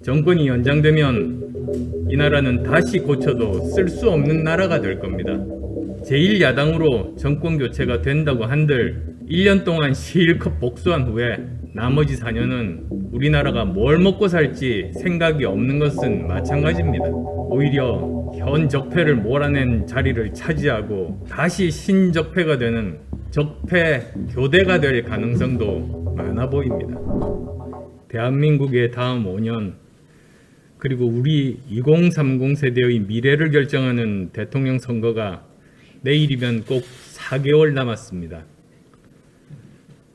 정권이 연장되면 이 나라는 다시 고쳐도 쓸 수 없는 나라가 될 겁니다. 제1야당으로 정권 교체가 된다고 한들 1년 동안 실컷 복수한 후에 나머지 4년은 우리나라가 뭘 먹고 살지 생각이 없는 것은 마찬가지입니다. 오히려 현 적폐를 몰아낸 자리를 차지하고 다시 신적폐가 되는 적폐 교대가 될 가능성도 많아 보입니다. 대한민국의 다음 5년 그리고 우리 2030 세대의 미래를 결정하는 대통령 선거가 내일이면 꼭 4개월 남았습니다.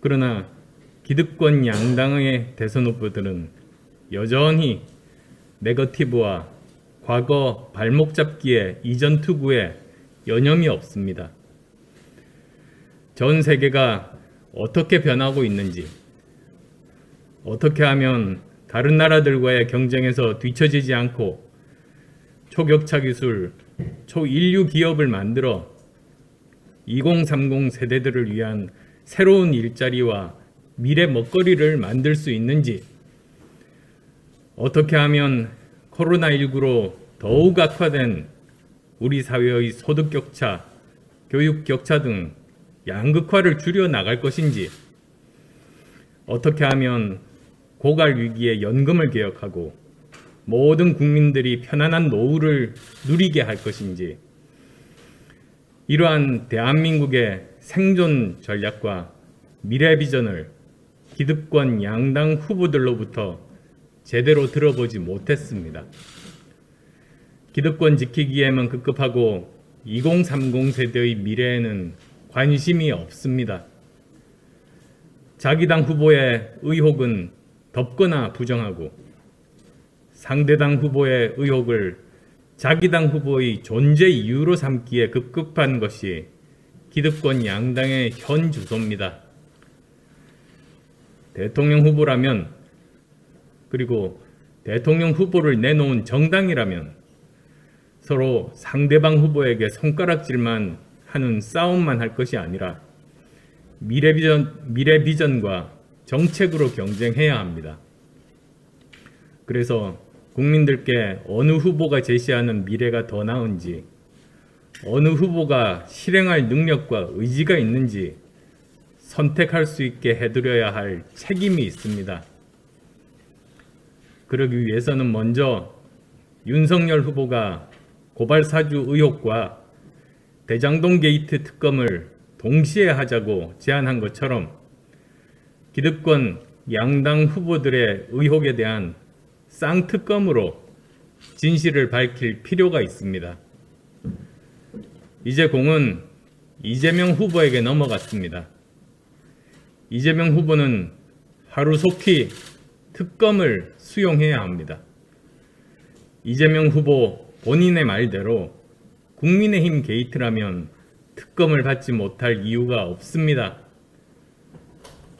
그러나 기득권 양당의 대선 후보들은 여전히 네거티브와 과거 발목 잡기의 이전 투구에 여념이 없습니다. 전 세계가 어떻게 변하고 있는지, 어떻게 하면 다른 나라들과의 경쟁에서 뒤처지지 않고 초격차 기술, 초인류 기업을 만들어 2030 세대들을 위한 새로운 일자리와 미래 먹거리를 만들 수 있는지, 어떻게 하면 코로나19로 더욱 악화된 우리 사회의 소득 격차, 교육 격차 등 양극화를 줄여 나갈 것인지, 어떻게 하면 고갈 위기의 연금을 개혁하고 모든 국민들이 편안한 노후를 누리게 할 것인지, 이러한 대한민국의 생존 전략과 미래 비전을 기득권 양당 후보들로부터 제대로 들어보지 못했습니다. 기득권 지키기에만 급급하고 2030 세대의 미래에는 관심이 없습니다. 자기 당 후보의 의혹은 덮거나 부정하고 상대당 후보의 의혹을 자기 당 후보의 존재 이유로 삼기에 급급한 것이 기득권 양당의 현 주소입니다. 대통령 후보라면, 그리고 대통령 후보를 내놓은 정당이라면 서로 상대방 후보에게 손가락질만 하는 싸움만 할 것이 아니라 미래 비전과 정책으로 경쟁해야 합니다. 그래서 국민들께 어느 후보가 제시하는 미래가 더 나은지, 어느 후보가 실행할 능력과 의지가 있는지 선택할 수 있게 해드려야 할 책임이 있습니다. 그러기 위해서는 먼저 윤석열 후보가 고발사주 의혹과 대장동 게이트 특검을 동시에 하자고 제안한 것처럼 기득권 양당 후보들의 의혹에 대한 쌍특검으로 진실을 밝힐 필요가 있습니다. 이제 공은 이재명 후보에게 넘어갔습니다. 이재명 후보는 하루속히 특검을 수용해야 합니다. 이재명 후보 본인의 말대로 국민의힘 게이트라면 특검을 받지 못할 이유가 없습니다.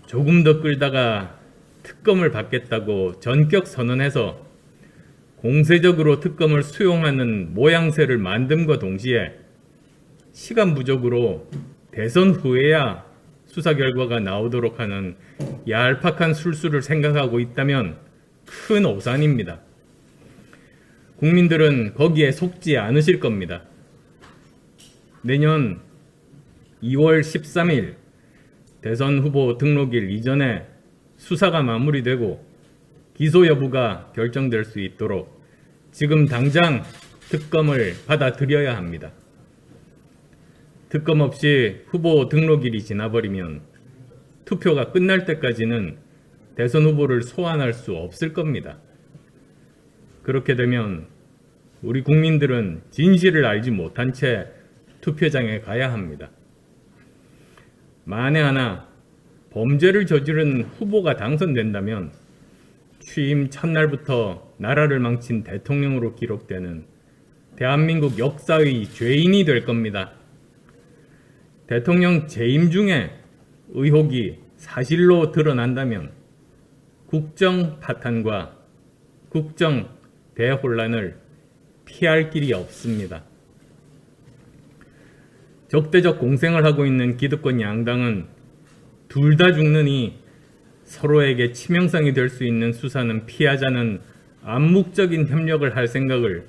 조금 더 끌다가 특검을 받겠다고 전격 선언해서 공세적으로 특검을 수용하는 모양새를 만듦과 동시에 시간 부족으로 대선 후에야 수사 결과가 나오도록 하는 얄팍한 술수를 생각하고 있다면 큰 오산입니다. 국민들은 거기에 속지 않으실 겁니다. 내년 2월 13일 대선 후보 등록일 이전에 수사가 마무리되고 기소 여부가 결정될 수 있도록 지금 당장 특검을 받아들여야 합니다. 특검 없이 후보 등록일이 지나버리면 투표가 끝날 때까지는 대선 후보를 소환할 수 없을 겁니다. 그렇게 되면 우리 국민들은 진실을 알지 못한 채 투표장에 가야 합니다. 만에 하나 범죄를 저지른 후보가 당선된다면 취임 첫날부터 나라를 망친 대통령으로 기록되는 대한민국 역사의 죄인이 될 겁니다. 대통령 재임 중에 의혹이 사실로 드러난다면 국정 파탄과 국정 대혼란을 피할 길이 없습니다. 적대적 공생을 하고 있는 기득권 양당은 둘 다 죽느니 서로에게 치명상이 될 수 있는 수사는 피하자는 암묵적인 협력을 할 생각을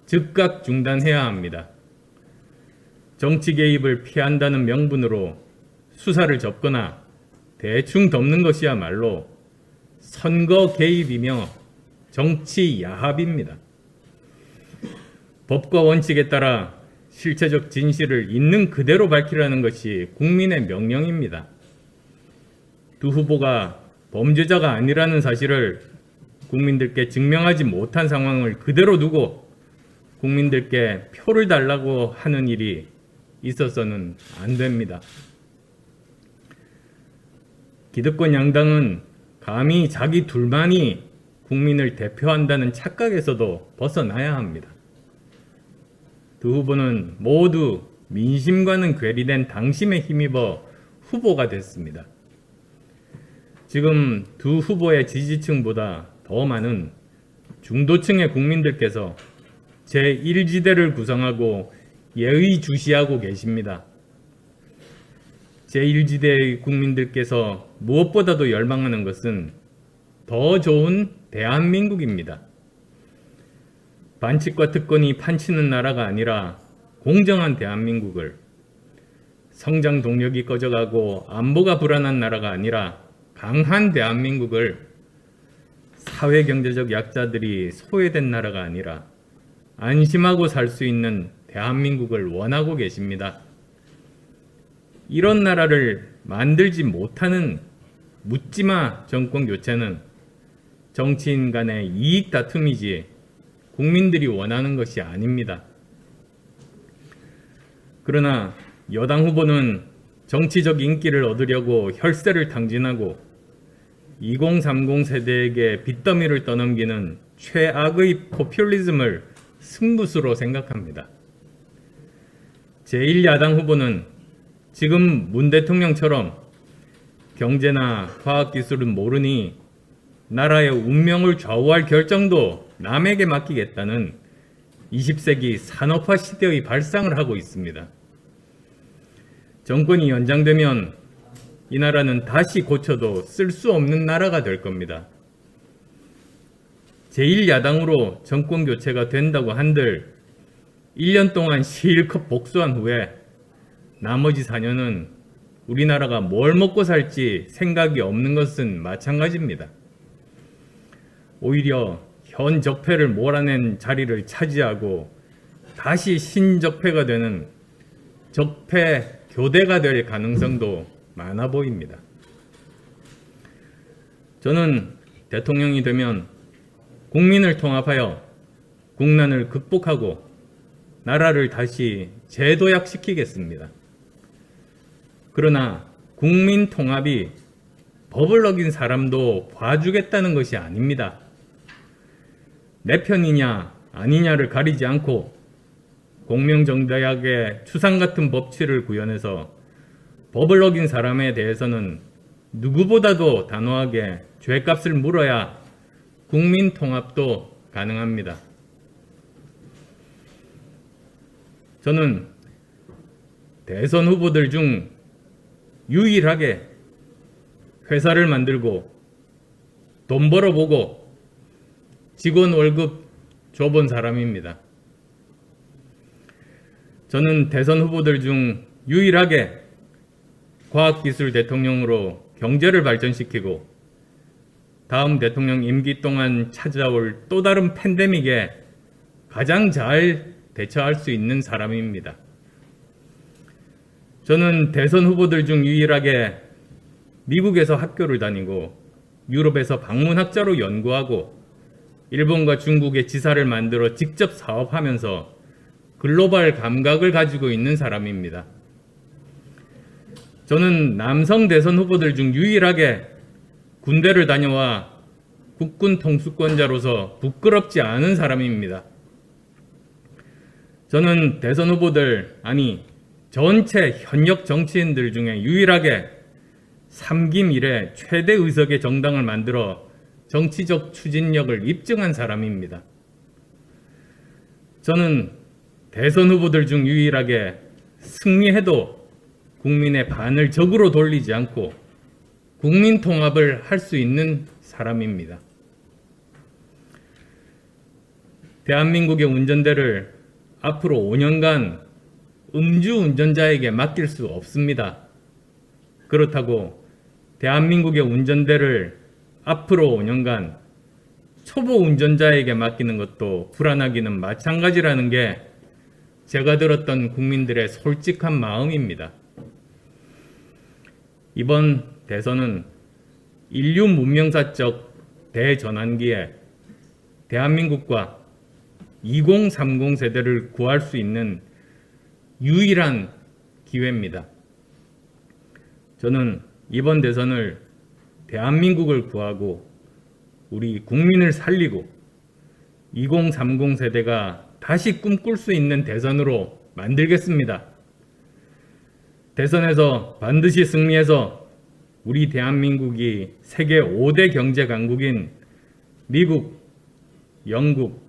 즉각 중단해야 합니다. 정치 개입을 피한다는 명분으로 수사를 접거나 대충 덮는 것이야말로 선거 개입이며 정치 야합입니다. 법과 원칙에 따라 실체적 진실을 있는 그대로 밝히라는 것이 국민의 명령입니다. 두 후보가 범죄자가 아니라는 사실을 국민들께 증명하지 못한 상황을 그대로 두고 국민들께 표를 달라고 하는 일이 있어서는 안 됩니다. 기득권 양당은 감히 자기 둘만이 국민을 대표한다는 착각에서도 벗어나야 합니다. 두 후보는 모두 민심과는 괴리된 당심에 힘입어 후보가 됐습니다. 지금 두 후보의 지지층보다 더 많은 중도층의 국민들께서 제1지대를 구성하고 예의주시하고 계십니다. 제1지대의 국민들께서 무엇보다도 열망하는 것은 더 좋은 대한민국입니다. 반칙과 특권이 판치는 나라가 아니라 공정한 대한민국을, 성장 동력이 꺼져가고 안보가 불안한 나라가 아니라 강한 대한민국을, 사회경제적 약자들이 소외된 나라가 아니라 안심하고 살 수 있는 대한민국을 원하고 계십니다. 이런 나라를 만들지 못하는 묻지마 정권 교체는 정치인 간의 이익 다툼이지 국민들이 원하는 것이 아닙니다. 그러나 여당 후보는 정치적 인기를 얻으려고 혈세를 탕진하고 2030 세대에게 빚더미를 떠넘기는 최악의 포퓰리즘을 승부수로 생각합니다. 제1야당 후보는 지금 문 대통령처럼 경제나 과학기술은 모르니 나라의 운명을 좌우할 결정도 남에게 맡기겠다는 20세기 산업화 시대의 발상을 하고 있습니다. 정권이 연장되면 이 나라는 다시 고쳐도 쓸 수 없는 나라가 될 겁니다. 제1야당으로 정권 교체가 된다고 한들 1년 동안 실컷 복수한 후에 나머지 4년은 우리나라가 뭘 먹고 살지 생각이 없는 것은 마찬가지입니다. 오히려 현 적폐를 몰아낸 자리를 차지하고 다시 신적폐가 되는 적폐 교대가 될 가능성도 많아 보입니다. 저는 대통령이 되면 국민을 통합하여 국난을 극복하고 나라를 다시 재도약시키겠습니다. 그러나 국민 통합이 법을 어긴 사람도 봐주겠다는 것이 아닙니다. 내 편이냐 아니냐를 가리지 않고 공명정대하게 추상 같은 법치를 구현해서 법을 어긴 사람에 대해서는 누구보다도 단호하게 죄값을 물어야 국민 통합도 가능합니다. 저는 대선 후보들 중 유일하게 회사를 만들고 돈 벌어보고 직원 월급 줘본 사람입니다. 저는 대선 후보들 중 유일하게 과학기술 대통령으로 경제를 발전시키고 다음 대통령 임기 동안 찾아올 또 다른 팬데믹에 가장 잘 대처할 수 있는 사람입니다. 저는 대선 후보들 중 유일하게 미국에서 학교를 다니고 유럽에서 방문학자로 연구하고 일본과 중국의 지사를 만들어 직접 사업하면서 글로벌 감각을 가지고 있는 사람입니다. 저는 남성 대선 후보들 중 유일하게 군대를 다녀와 국군 통수권자로서 부끄럽지 않은 사람입니다. 저는 대선 후보들, 아니 전체 현역 정치인들 중에 유일하게 3기 이래 최대 의석의 정당을 만들어 정치적 추진력을 입증한 사람입니다. 저는 대선 후보들 중 유일하게 승리해도 국민의 반을 적으로 돌리지 않고 국민 통합을 할 수 있는 사람입니다. 대한민국의 운전대를 앞으로 5년간 음주운전자에게 맡길 수 없습니다. 그렇다고 대한민국의 운전대를 앞으로 5년간 초보 운전자에게 맡기는 것도 불안하기는 마찬가지라는 게 제가 들었던 국민들의 솔직한 마음입니다. 이번 대선은 인류 문명사적 대전환기에 대한민국과 2030 세대를 구할 수 있는 유일한 기회입니다. 저는 이번 대선을 대한민국을 구하고 우리 국민을 살리고 2030 세대가 다시 꿈꿀 수 있는 대선으로 만들겠습니다. 대선에서 반드시 승리해서 우리 대한민국이 세계 5대 경제 강국인 미국, 영국,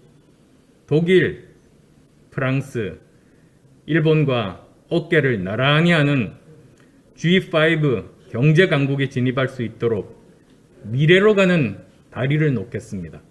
독일, 프랑스, 일본과 어깨를 나란히 하는 G5 경제 강국에 진입할 수 있도록 미래로 가는 다리를 놓겠습니다.